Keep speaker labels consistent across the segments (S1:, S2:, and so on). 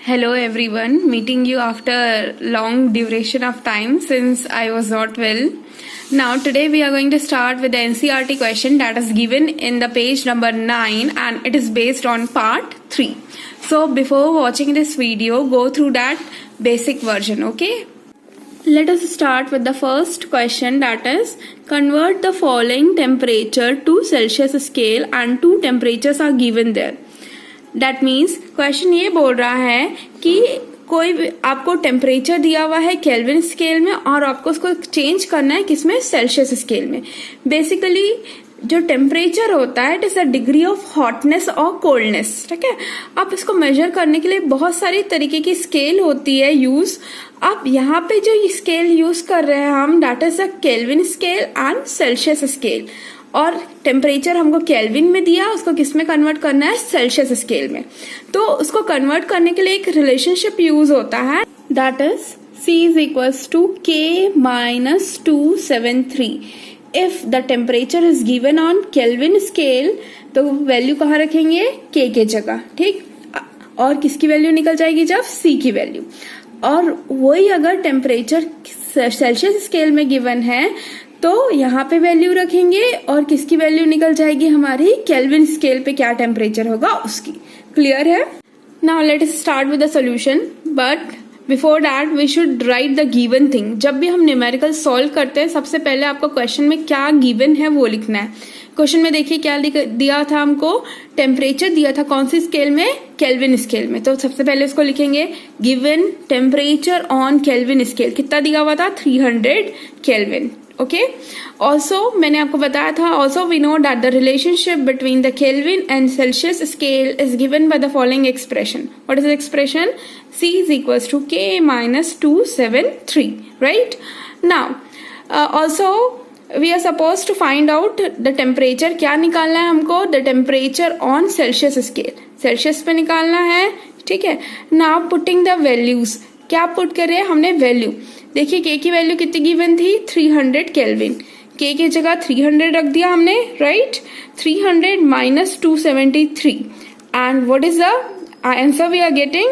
S1: Hello everyone, meeting you after long duration of time since I was not well. Now today we are going to start with the NCERT question that is given in the page number 9 and it is based on part 3. So before watching this video, go through that basic version, okay? Let us start with the first question, that is convert the following temperature to Celsius scale and two temperatures are given there. That means question ये बोल रहा है कि कोई आपको temperature दिया हुआ है केल्विन स्केल में और आपको उसको चेंज करना है किसमें, सेल्सियस स्केल में. बेसिकली जो टेम्परेचर होता है it is a degree of hotness और कोल्डनेस. ठीक है, आप इसको मेजर करने के लिए बहुत सारी तरीके की स्केल होती है यूज. आप यहाँ पे जो स्केल यूज कर रहे हैं हम, that is a kelvin scale and Celsius scale. और टेम्परेचर हमको केल्विन में दिया, उसको किस में कन्वर्ट करना है, सेल्सियस स्केल में. तो उसको कन्वर्ट करने के लिए एक रिलेशनशिप यूज होता है, that is C is equals to K-273. If the temperature is given on Kelvin scale तो वैल्यू कहाँ रखेंगे, K के जगह. ठीक, और किसकी वैल्यू निकल जाएगी, जब C की वैल्यू. और वही अगर टेम्परेचर सेल्सियस स्केल में गिवन है तो यहाँ पे वैल्यू रखेंगे और किसकी वैल्यू निकल जाएगी हमारी, केल्विन स्केल पे क्या टेम्परेचर होगा उसकी. क्लियर है. Now let us start with the solution, but before that we should write the given thing. जब भी हम न्यूमेरिकल सॉल्व करते हैं सबसे पहले आपको क्वेश्चन में क्या गिवन है वो लिखना है. क्वेश्चन में देखिए क्या दिया था हमको, टेम्परेचर दिया था कौन सी स्केल में, केल्विन स्केल में. तो सबसे पहले उसको लिखेंगे given temperature on Kelvin scale. कितना दिया हुआ था, 300 केल्विन. ओके, ऑल्सो मैंने आपको बताया था, also we know that the relationship between the Kelvin and Celsius scale is given by the following expression. What is the expression, C is equals to K-273, right? Now also we are supposed to find out the temperature. क्या निकालना है हमको, the temperature on Celsius scale. Celsius पे निकालना है. ठीक है, now putting the values. क्या पुट कर रहे हैं हमने, वैल्यू. देखिए K की वैल्यू कितनी गिवन थी, 300 केल्विन. K की जगह 300 रख दिया हमने, right. 300 minus 273 and what is the answer we are getting,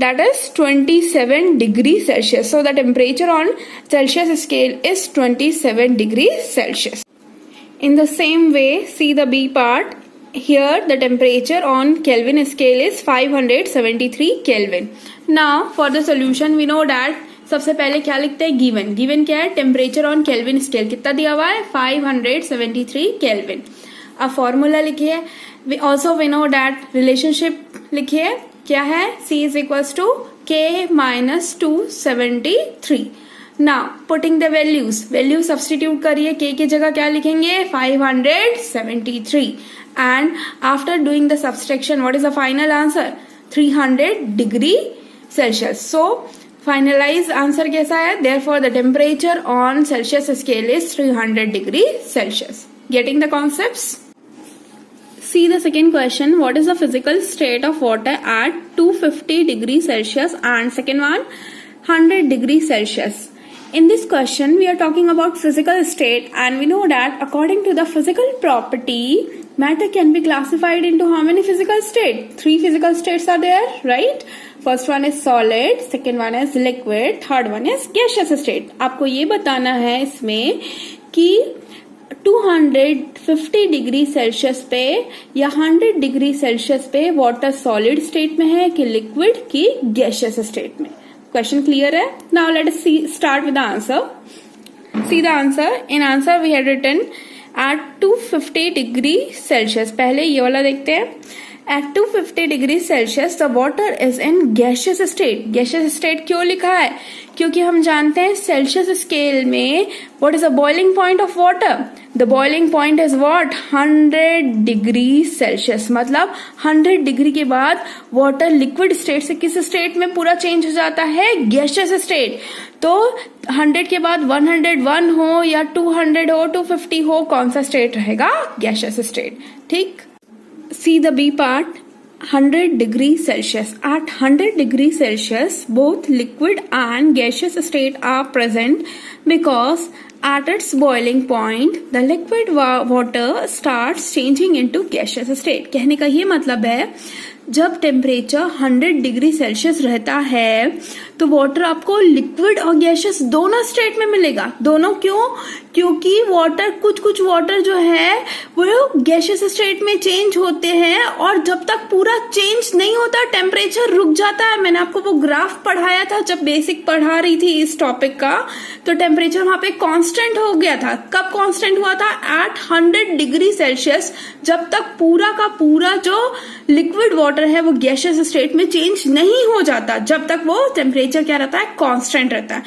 S1: that is 27 degrees Celsius. So the temperature on Celsius scale is 27 degrees Celsius. In the same way, see the B part. Here the temperature on Kelvin scale is 573 Kelvin. Now for the solution we know that सबसे पहले क्या लिखते हैं, given. Given क्या है, temperature on Kelvin scale कितना दिया हुआ है, 573 केल्विन. अब फॉर्मूला लिखिए. Also we know that relationship लिखिए, क्या है, C is equals to K-273. Now putting the values, value substitute करिए. K की जगह क्या लिखेंगे, 573 and after doing the subtraction what is the final answer, 300 degree Celsius. So finalized answer कैसा है, therefore the temperature on Celsius scale is 300 degree Celsius. Getting the concepts? See the second question. What is the physical state of water at 250 degrees Celsius and second one 100 degrees Celsius? In this question we are talking about physical state and we know that according to the physical property matter can be classified into how many physical states? 3 physical states are there, right? First one is solid, second one is liquid, third one is gaseous state. आपको ये बताना है इसमें कि 250 degree Celsius पे या 100 degree Celsius पे water solid state में है कि लिक्विड की गैसियस स्टेट में. क्वेश्चन क्लियर है. Now let us start with the answer. See the answer. In answer we had written at 250 degree Celsius. पहले ये वाला देखते हैं. At 250 degrees Celsius, the water is in gaseous state. Gaseous state क्यों लिखा है, क्योंकि हम जानते हैं सेल्सियस स्केल में what is the boiling point of water? The boiling point is what? 100 degree Celsius. मतलब 100 डिग्री के बाद वाटर लिक्विड स्टेट से किस स्टेट में पूरा चेंज हो जाता है, गैसियस स्टेट. तो 100 के बाद 101 हो या 200 हो, 250 हो, कौन सा स्टेट रहेगा, गैसियस स्टेट. ठीक. See the B part. 100 degrees Celsius. At 100 degrees Celsius, both liquid and gaseous state are present because At its boiling point, the liquid water starts changing into gaseous state. कहने का ये मतलब है जब temperature 100 degree Celsius रहता है तो water आपको लिक्विड और गैशियस दोनों स्टेट में मिलेगा। दोनों क्यों? क्योंकि वाटर कुछ वाटर जो है वो गैशियस स्टेट में चेंज होते हैं और जब तक पूरा चेंज नहीं होता टेम्परेचर रुक जाता है। मैंने आपको वो ग्राफ पढ़ाया था जब बेसिक पढ़ा रही थी इस टॉपिक का, तो टेम्परेचर वहां पे कांस्टेंट हो गया था। कब कांस्टेंट हुआ था? एट 100 डिग्री सेल्सियस, जब तक पूरा का पूरा जो लिक्विड वाटर है वो गैशियस स्टेट में चेंज नहीं हो जाता, जब तक वो टेम्परेचर क्या रहता है? कांस्टेंट रहता है।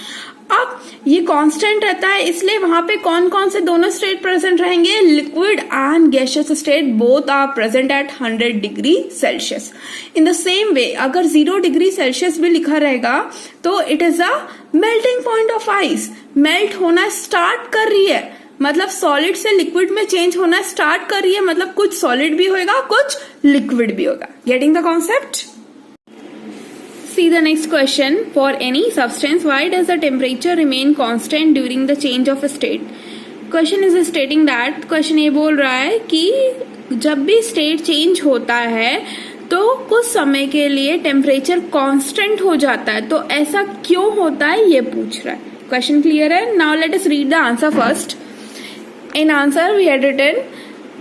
S1: अब ये कांस्टेंट रहता है इसलिए वहां पे कौन कौन से दोनों स्टेट प्रेजेंट रहेंगे? Liquid and gaseous state both are present at 100 degree Celsius. In the same way अगर 0 डिग्री सेल्सियस भी लिखा रहेगा तो it is a melting point of ice. Melt होना स्टार्ट कर रही है, मतलब सॉलिड से लिक्विड में चेंज होना स्टार्ट कर रही है, मतलब कुछ सॉलिड भी होगा कुछ लिक्विड भी होगा। Getting the concept? See the next question. For any substance, why does the temperature remain constant during the change of state? Question is stating that, question ये बोल रहा है कि जब भी स्टेट चेंज होता है तो कुछ समय के लिए टेम्परेचर कांस्टेंट हो जाता है, तो ऐसा क्यों होता है ये पूछ रहा है। क्वेश्चन क्लियर है? Now let us read the answer first. In answer we had written,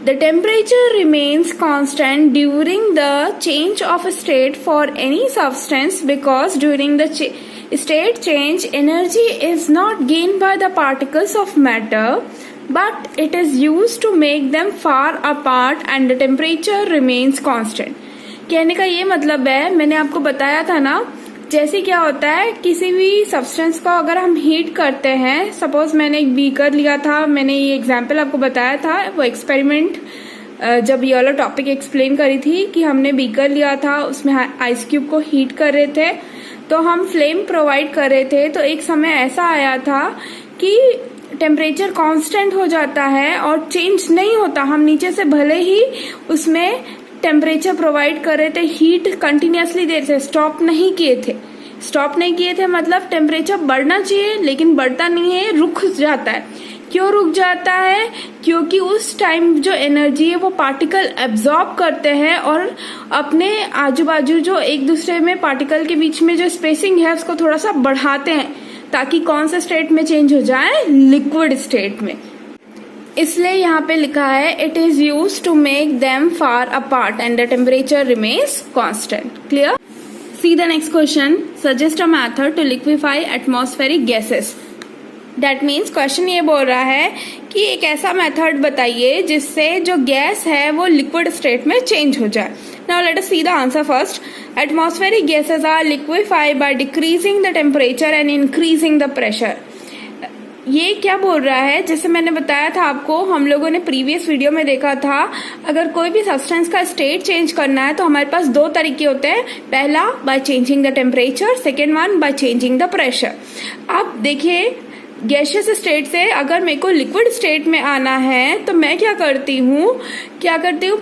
S1: the temperature remains constant during the change of state for any substance because during the state change energy is not gained by the particles of matter but it is used to make them far apart and the temperature remains constant. कहने का ये मतलब है, मैंने आपको बताया था ना, जैसे क्या होता है किसी भी सब्सटेंस को अगर हम हीट करते हैं, सपोज मैंने एक बीकर लिया था, मैंने ये एग्जांपल आपको बताया था, वो एक्सपेरिमेंट जब ये वाला टॉपिक एक्सप्लेन करी थी कि हमने बीकर लिया था, उसमें आइस क्यूब को हीट कर रहे थे, तो हम फ्लेम प्रोवाइड कर रहे थे, तो एक समय ऐसा आया था कि टेम्परेचर कांस्टेंट हो जाता है और चेंज नहीं होता। हम नीचे से भले ही उसमें टेम्परेचर प्रोवाइड कर रहे थे, हीट कंटिन्यूअसली दे रहे थे, स्टॉप नहीं किए थे, मतलब टेम्परेचर बढ़ना चाहिए लेकिन बढ़ता नहीं है, रुक जाता है। क्यों रुक जाता है? क्योंकि उस टाइम जो एनर्जी है वो पार्टिकल एब्जॉर्ब करते हैं और अपने आजू बाजू जो एक दूसरे में पार्टिकल के बीच में जो स्पेसिंग है उसको थोड़ा सा बढ़ाते हैं ताकि कौन सा स्टेट में चेंज हो जाए? लिक्विड स्टेट में। इसलिए यहाँ पे लिखा है it is use to make them far apart and the temperature remains constant. Clear? See the next question. Suggest a method to liquefy atmospheric gases. That means question ये बोल रहा है कि एक ऐसा मेथड बताइए जिससे जो गैस है वो लिक्विड स्टेट में चेंज हो जाए. Now let us see the answer first. Atmospheric gases are liquefied by decreasing the temperature and increasing the pressure. ये क्या बोल रहा है? जैसे मैंने बताया था आपको, हम लोगों ने प्रीवियस वीडियो में देखा था, अगर कोई भी सब्सटेंस का स्टेट चेंज करना है तो हमारे पास दो तरीके होते हैं. पहला by changing the temperature, second one by changing the pressure. अब देखिए गैशियस स्टेट से अगर मेरे को लिक्विड स्टेट में आना है तो मैं क्या करती हूँ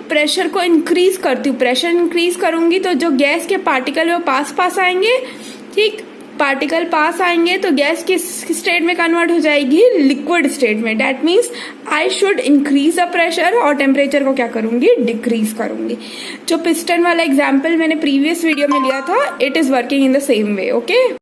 S1: प्रेशर को इंक्रीज करती हूँ. प्रेशर इंक्रीज करूंगी तो जो गैस के पार्टिकल वो पास आएंगे. ठीक, पार्टिकल पास आएंगे तो गैस किस स्टेट में कन्वर्ट हो जाएगी? लिक्विड स्टेट में. That means I should increase the pressure और टेम्परेचर को क्या करूंगी? डिक्रीज करूंगी. जो पिस्टन वाला एग्जाम्पल मैंने प्रीवियस वीडियो में लिया था, it is working in the same way. Okay.